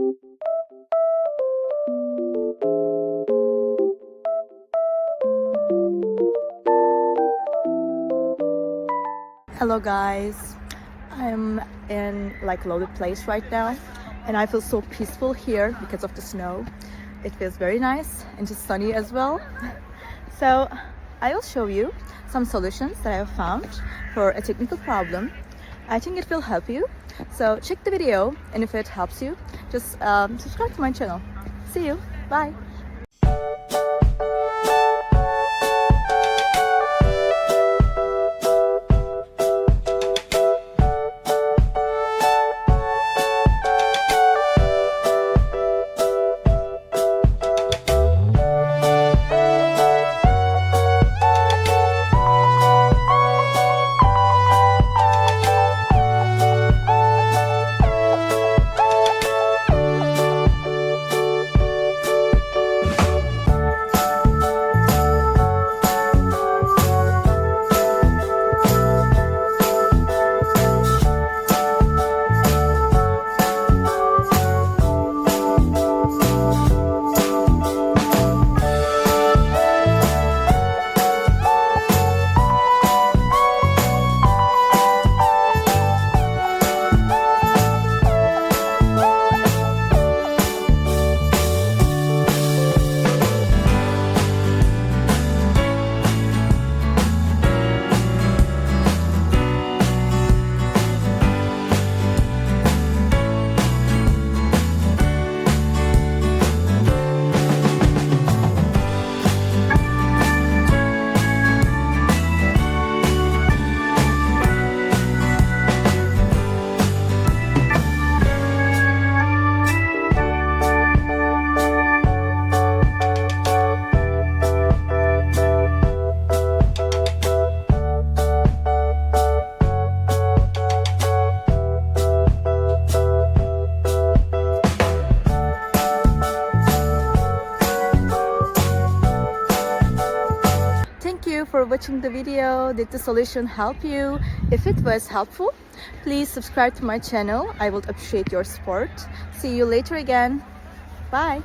Hello guys, I'm in like loaded place right now and I feel so peaceful here because of the snow. It feels very nice and just sunny as well. So I will show you some solutions that I have found for a technical problem. I think it will help you. So check the video, and if it helps you, just subscribe to my channel. See you. Bye. Thank you for watching the video. Did the solution help you? If it was helpful, please subscribe to my channel. I would appreciate your support. See you later again. Bye.